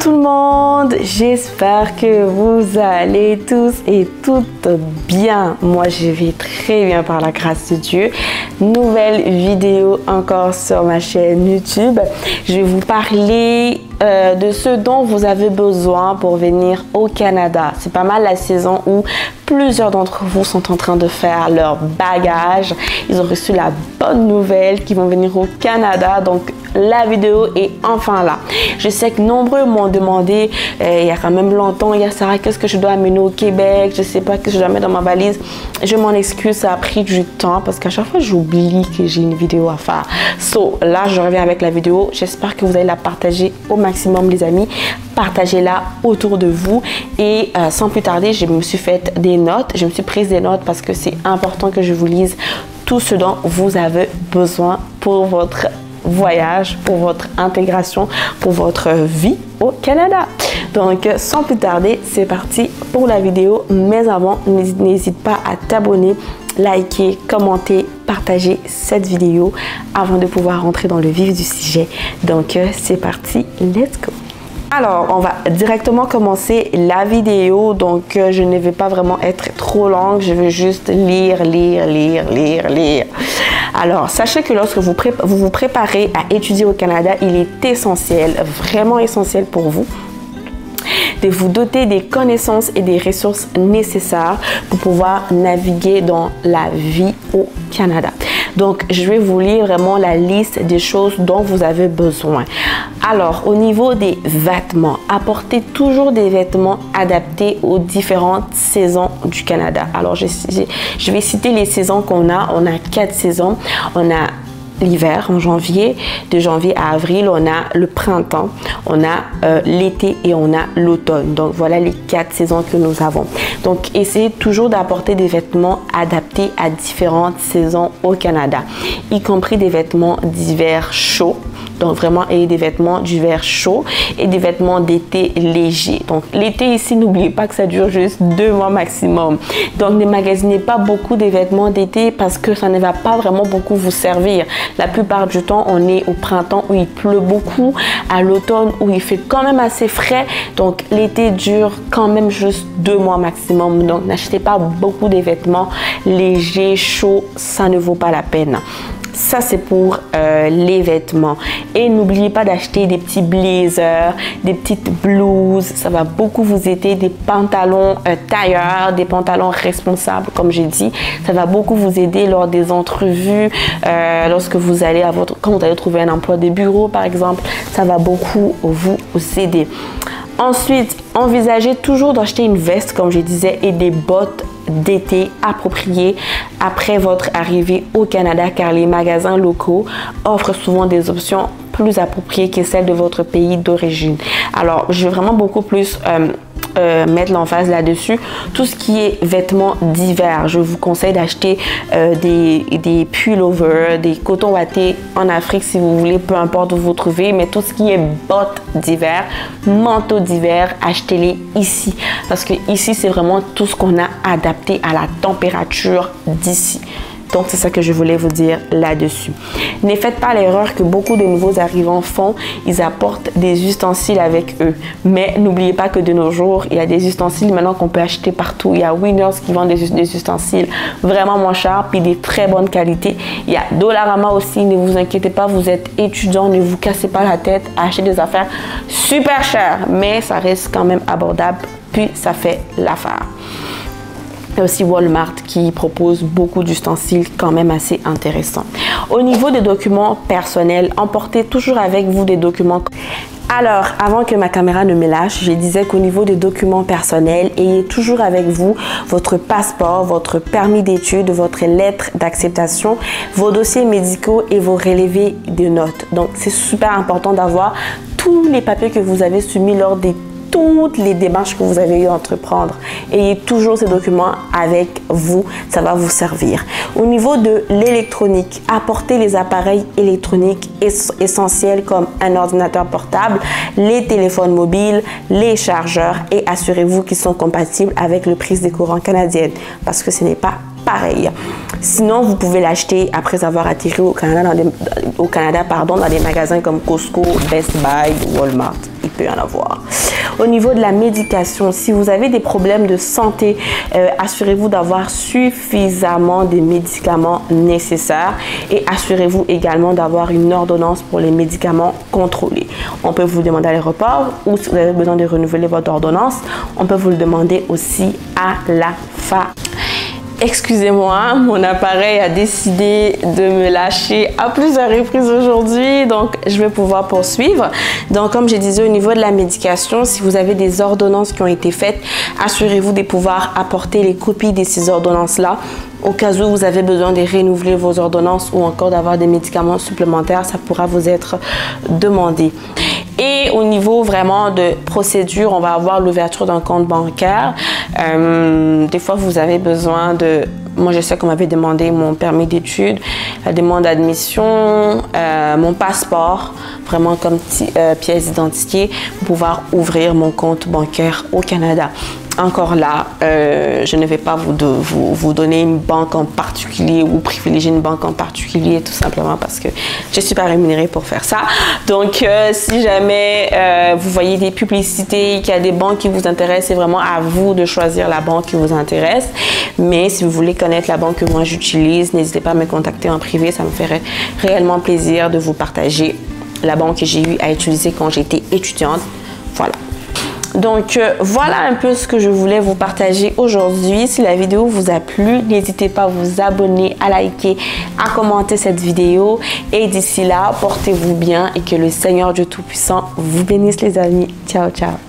tout le monde, j'espère que vous allez tous et toutes bien. Moi je vais très bien par la grâce de Dieu. Nouvelle vidéo encore sur ma chaîne YouTube. Je vais vous parler de ce dont vous avez besoin pour venir au Canada. C'est pas mal la saison où plusieurs d'entre vous sont en train de faire leur bagage. Ils ont reçu la bonne nouvelle qu'ils vont venir au Canada. Donc la vidéo est enfin là. Je sais que nombreux m'ont demandé il y a quand même longtemps, il y a Sarah, qu'est-ce que je dois amener au Québec? Je sais pas ce que je dois mettre dans ma valise. Je m'en excuse, ça a pris du temps parce qu'à chaque fois j'oublie que j'ai une vidéo à faire. So là je reviens avec la vidéo. J'espère que vous allez la partager au maximum les amis. Partagez-la autour de vous et sans plus tarder, je me suis fait des notes. Je me suis prise des notes parce que c'est important que je vous lise tout ce dont vous avez besoin pour votre voyage, pour votre intégration, pour votre vie au Canada. Donc sans plus tarder, c'est parti pour la vidéo. Mais avant, n'hésite pas à t'abonner, liker, commenter, partager cette vidéo avant de pouvoir rentrer dans le vif du sujet. Donc c'est parti, let's go. Alors, on va directement commencer la vidéo. Donc, je ne vais pas vraiment être trop longue. Je vais juste lire. Alors, sachez que lorsque vous vous préparez à étudier au Canada, il est essentiel, vraiment essentiel pour vous, de vous doter des connaissances et des ressources nécessaires pour pouvoir naviguer dans la vie au Canada. Donc, je vais vous lire vraiment la liste des choses dont vous avez besoin. Alors, au niveau des vêtements, apportez toujours des vêtements adaptés aux différentes saisons du Canada. Alors, je vais citer les saisons qu'on a. On a 4 saisons. On a l'hiver en janvier, de janvier à avril, on a le printemps, on a l'été et on a l'automne. Donc voilà les 4 saisons que nous avons. Donc essayez toujours d'apporter des vêtements adaptés à différentes saisons au Canada, y compris des vêtements d'hiver chauds. Donc vraiment ayez des vêtements d'hiver chaud et des vêtements d'été légers. Donc l'été ici, n'oubliez pas que ça dure juste 2 mois maximum. Donc ne magasinez pas beaucoup de vêtements d'été parce que ça ne va pas vraiment beaucoup vous servir. La plupart du temps, on est au printemps où il pleut beaucoup, à l'automne où il fait quand même assez frais. Donc l'été dure quand même juste 2 mois maximum. Donc n'achetez pas beaucoup de vêtements légers, chauds, ça ne vaut pas la peine. Ça, c'est pour les vêtements. Et n'oubliez pas d'acheter des petits blazers, des petites blouses. Ça va beaucoup vous aider. Des pantalons tailleurs, des pantalons responsables, comme j'ai dit. Ça va beaucoup vous aider lors des entrevues, lorsque vous allez quand vous allez trouver un emploi de bureau, par exemple. Ça va beaucoup vous aider. Ensuite, envisagez toujours d'acheter une veste, comme je disais, et des bottes d'été appropriées après votre arrivée au Canada, car les magasins locaux offrent souvent des options plus appropriées que celles de votre pays d'origine. Alors, je vais vraiment beaucoup plus mettre l'emphase là-dessus. Tout ce qui est vêtements d'hiver, je vous conseille d'acheter des pullovers, des cotons wattés en Afrique si vous voulez, peu importe où vous trouvez, mais tout ce qui est bottes d'hiver, manteaux d'hiver, achetez-les ici parce que ici c'est vraiment tout ce qu'on a adapté à la température d'ici. Donc, c'est ça que je voulais vous dire là-dessus. Ne faites pas l'erreur que beaucoup de nouveaux arrivants font. Ils apportent des ustensiles avec eux. Mais n'oubliez pas que de nos jours, il y a des ustensiles maintenant qu'on peut acheter partout. Il y a Winners qui vendent des ustensiles vraiment moins chers puis des très bonnes qualités. Il y a Dollarama aussi. Ne vous inquiétez pas, vous êtes étudiant. Ne vous cassez pas la tête à acheter des affaires super chères. Mais ça reste quand même abordable. Puis, ça fait l'affaire. Il y a aussi Walmart qui propose beaucoup d'ustensiles quand même assez intéressants. Au niveau des documents personnels, emportez toujours avec vous des documents. Alors, avant que ma caméra ne me lâche, je disais qu'au niveau des documents personnels, ayez toujours avec vous votre passeport, votre permis d'études, votre lettre d'acceptation, vos dossiers médicaux et vos relevés de notes. Donc, c'est super important d'avoir tous les papiers que vous avez soumis lors des toutes les démarches que vous avez eu à entreprendre. Ayez toujours ces documents avec vous, ça va vous servir. Au niveau de l'électronique, apportez les appareils électroniques essentiels comme un ordinateur portable, les téléphones mobiles, les chargeurs et assurez-vous qu'ils sont compatibles avec le prise des courants canadiennes parce que ce n'est pas pareil. Sinon, vous pouvez l'acheter après avoir atterri au Canada, dans des magasins comme Costco, Best Buy, Walmart et peut y en avoir. Au niveau de la médication, si vous avez des problèmes de santé, assurez-vous d'avoir suffisamment de médicaments nécessaires et assurez-vous également d'avoir une ordonnance pour les médicaments contrôlés. On peut vous demander à l'aéroport ou si vous avez besoin de renouveler votre ordonnance, on peut vous le demander aussi à la pharmacie. Excusez-moi, mon appareil a décidé de me lâcher à plusieurs reprises aujourd'hui, donc je vais pouvoir poursuivre. Donc, comme je disais, au niveau de la médication, si vous avez des ordonnances qui ont été faites, assurez-vous de pouvoir apporter les copies de ces ordonnances-là. Au cas où vous avez besoin de renouveler vos ordonnances ou encore d'avoir des médicaments supplémentaires, ça pourra vous être demandé. Et au niveau vraiment de procédure, on va avoir l'ouverture d'un compte bancaire. Des fois, vous avez besoin de... Moi, je sais qu'on m'avait demandé mon permis d'études, la demande d'admission, mon passeport, vraiment comme pièce d'identité, pour pouvoir ouvrir mon compte bancaire au Canada. Encore là, je ne vais pas vous donner une banque en particulier ou privilégier une banque en particulier, tout simplement parce que je ne suis pas rémunérée pour faire ça. Donc, si jamais vous voyez des publicités, qu'il y a des banques qui vous intéressent, c'est vraiment à vous de choisir la banque qui vous intéresse. Mais si vous voulez connaître la banque que moi j'utilise, n'hésitez pas à me contacter en privé. Ça me ferait réellement plaisir de vous partager la banque que j'ai eu à utiliser quand j'étais étudiante. Voilà. Donc, voilà un peu ce que je voulais vous partager aujourd'hui. Si la vidéo vous a plu, n'hésitez pas à vous abonner, à liker, à commenter cette vidéo. Et d'ici là, portez-vous bien et que le Seigneur Dieu Tout-Puissant vous bénisse les amis. Ciao, ciao.